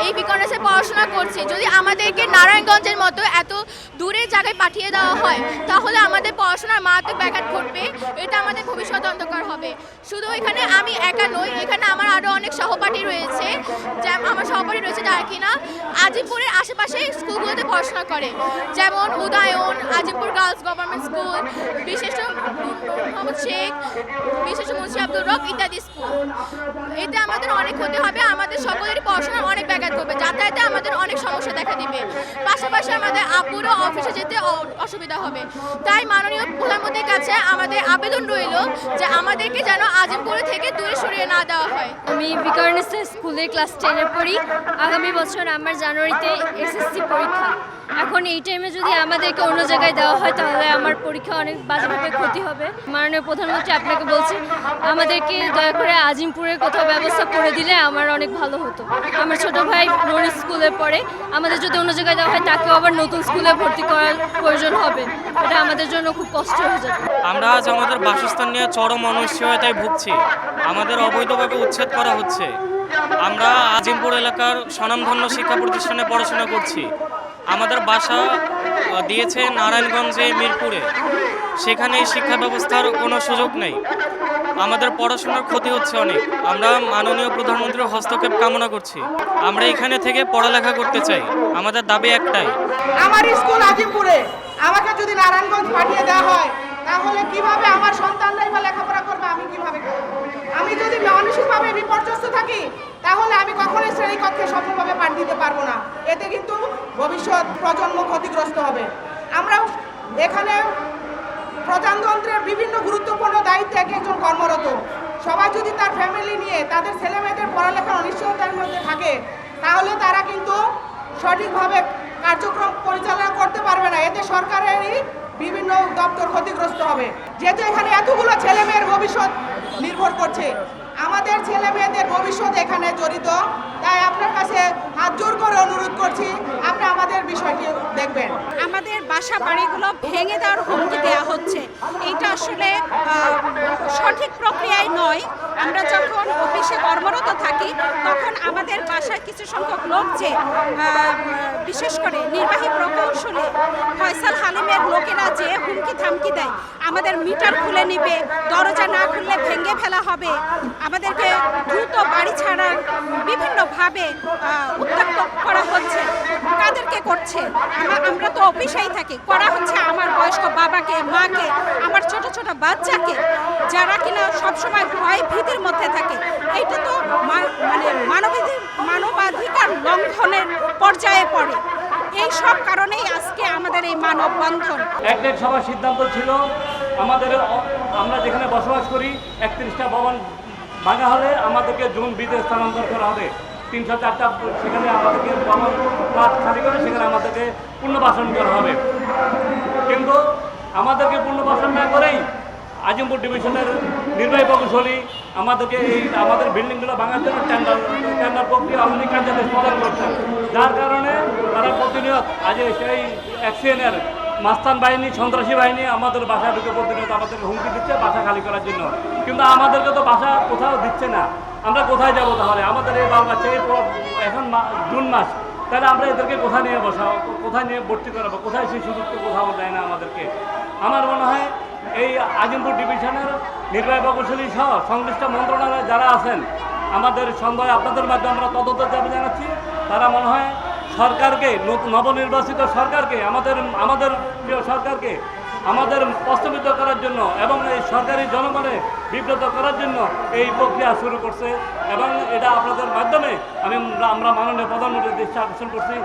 এই বিকনেসে পড়াশোনা করছি, যদি আমাদেরকে নারায়ণগঞ্জের মতো এত দূরের জায়গায় পাঠিয়ে দেওয়া হয় তাহলে আমাদের পড়াশোনার মারাত্মক ব্যাঘাত ঘটবে। এটা আমাদের ভবিষ্যৎ অন্ধকার হবে। শুধু এখানে আমি একা নই, এখানে আমার আরও অনেক সহপাঠী রয়েছে, আমার সহপাঠী রয়েছে যারা কিনা আজিমপুরের আশেপাশে স্কুলগুলোতে পড়াশোনা করে, যেমন Udayan, Azimpur girls government school, বিশেষ মোহাম্মদ শেখ, বিশেষ মুন্সি আব্দুর রব ইত্যাদি স্কুল। এতে আমাদের অনেক ক্ষতি হবে, আমাদের সকলেরই পড়াশোনার অনেক ব্যাঘাত করবে, যাতায়াতে আমাদের অনেক সমস্যা দেখা দিবে, পাশাপাশি আমাদের আব্বুরও অফিসে যেতে অসুবিধা হবে। তাই মাননীয় প্রধানমন্ত্রীর কাছে আমাদের আবেদন রইল যে আমাদেরকে যেন আজিমপুর থেকে দূরে সরিয়ে না দেওয়া হয়। আমি বিকর্নেসে স্কুলে ক্লাস 10-এ পড়ি। আগামী বছর আমার জানুয়ারিতে এসএসসি পরীক্ষা। এখন এই টাইমে যদি আমাদেরকে অন্য জায়গায় দেওয়া হয় তাহলে আমার পরীক্ষা অনেক বাজেভাবে ক্ষতি হবে। মাননীয় প্রধানমন্ত্রী আপনাকে বলছি, আমাদেরকে দয়া করে আজিমপুরের কোথাও ব্যবস্থা করে দিলে আমার অনেক ভালো হতো। আমার ছোট ভাই নরিস স্কুলে পড়ে, আমাদের যদি অন্য জায়গায় দেওয়া হয় তাকেও আবার নতুন স্কুলে ভর্তি করার প্রয়োজন হবে। এটা আমাদের জন্য খুব কষ্ট হয়ে যাবে। আমরা আজ আমাদের বাসস্থান নিয়ে চরম অনিশ্চয়তায় ভুগছি। আমাদের অবৈধভাবে উচ্ছেদ করা হচ্ছে। আমরা আজিমপুর এলাকার স্বনামধন্য শিক্ষা প্রতিষ্ঠানে পড়াশোনা করছি। আমাদের বাসা দিয়েছে নারায়ণগঞ্জে, মিরপুরে। সেখানে শিক্ষা ব্যবস্থার কোনো সুযোগ নেই। আমাদের পড়াশোনার ক্ষতি হচ্ছে অনেক। আমরা মাননীয় প্রধানমন্ত্রীর হস্তক্ষেপ কামনা করছি। আমরা এখানে থেকে পড়ালেখা করতে চাই। আমাদের দাবি একটাই, আমার স্কুল আজিমপুরে, আমাকে যদি নারায়ণগঞ্জ পাঠিয়ে দেওয়া হয় তাহলে কিভাবে আমার সন্তানরাই বা লেখাপড়া করবে, আমি কিভাবে করব? আমি যদি মানসিকভাবে বিপর্যস্ত থাকি তাহলে আমি কখনোই শ্রেণীকক্ষে সফলভাবে পাঠ দিতে পারবো না। এতে কিন্তু ভবিষ্যৎ প্রজন্ম ক্ষতিগ্রস্ত হবে। আমরা এখানে প্রজাতন্ত্রের বিভিন্ন গুরুত্বপূর্ণ দায়িত্বে একজন কর্মরত। সবাই যদি তার ফ্যামিলি নিয়ে তাদের ছেলেমেয়েদের পড়ালেখার অনিশ্চয়তার মধ্যে থাকে তাহলে তারা কিন্তু সঠিকভাবে কার্যক্রম পরিচালনা করতে পারবে না। এতে সরকারেরই বিভিন্ন দপ্তর ক্ষতিগ্রস্ত হবে। যেহেতু এখানে এতগুলো ছেলে মেয়ের ভবিষ্যৎ নির্ভর করছে, আমাদের ছেলে মেয়েদের ভবিষ্যৎ এখানে জড়িত, তাই আপনার কাছে হাত জোর করে অনুরোধ করছি আপনি আমাদের বিষয়টি দেখবেন। আমাদের বাসা বাড়িগুলো ভেঙে দেওয়ার হুমকি দেওয়া হচ্ছে। এটা আসলে সঠিক প্রক্রিয়ায় নয়। আমরা যখন অফিসে কর্মরত থাকি তখন আমাদের বাসায় কিছু সংখ্যক লোক যে বিশেষ করে নির্বাহী প্রকৌশলী ফয়সাল হালিমের লোকেরা যে হুমকি থামকি দেয়, আমাদের মিটার খুলে নিবে, দরজা না খুললে ভেঙে ফেলা হবে, আমাদেরকে দ্রুত বাড়ি ছাড়ার বিভিন্নভাবে উত্ত্যক্ত করা হচ্ছে। কাদেরকে করছে? আমরা তো অফিসেই থাকি, করা হচ্ছে আমার বয়স্ক বাবাকে, মাকে, আমার ছোট ছোট বাচ্চাকে, যারা কিনা সবসময় ভয় ভীতির মধ্যে থাকে। এইটা তো মানে মানবাধিকার লঙ্ঘনের পর্যায়ে পড়ে। এই সব কারণেই আজকে আমাদের এই মানববন্ধন। এক সভার সিদ্ধান্ত ছিল আমরা যেখানে বসবাস করি 31টা ভবন ভাঙা হলে আমাদেরকে জুন 20-এ স্থানান্তর করা হবে। 304টা সেখানে আমাদেরকে ভবন খালি করে সেখানে আমাদেরকে পুনর্বাসন করা হবে। কিন্তু আমাদেরকে পুনর্বাসন না করেই আজিমপুর ডিভিশনের নির্বাহী প্রকৌশলী আমাদেরকে আমাদের বিল্ডিংগুলো ভাঙার জন্য টেন্ডার প্রক্রিয়া অলরেডি কার্যাদেশ প্রদান করছেন, যার কারণে তারা প্রতিনিয়ত আজ সেই অ্যাকশনের মাস্তান বাহিনী, সন্ত্রাসী বাহিনী আমাদের বাসা ঢুকে প্রতিনিয়ত আমাদেরকে হুমকি দিচ্ছে বাসা খালি করার জন্য। কিন্তু আমাদেরকে তো বাসা কোথাও দিচ্ছে না। আমরা কোথায় যাব তাহলে? আমাদের এই বাবা বাচ্চা এখন জুন মাস, তাহলে আমরা এদেরকে কোথায় নিয়ে বসাবো, কোথায় নিয়ে ভর্তি করাবো, কোথায় সেই সুযোগ তো কোথাও দেয় না আমাদেরকে। আমার মনে হয় এই আজিমপুর ডিভিশনের নির্বাহী প্রকৌশলী সহ সংশ্লিষ্ট মন্ত্রণালয়ে যারা আছেন, আমাদের সন্দেহ আপনাদের মাধ্যমে আমরা তদন্তের দাবি জানাচ্ছি। তারা মনে হয় সরকারকে, নবনির্বাচিত সরকারকে, আমাদের প্রিয় সরকারকে আমাদের প্রস্তাবিত করার জন্য এবং এই সরকারি জনগণের বিব্রত করার জন্য এই প্রক্রিয়া শুরু করছে। এবং এটা আপনাদের মাধ্যমে আমরা মাননীয় প্রধানমন্ত্রীর দৃষ্টি আকর্ষণ করছি।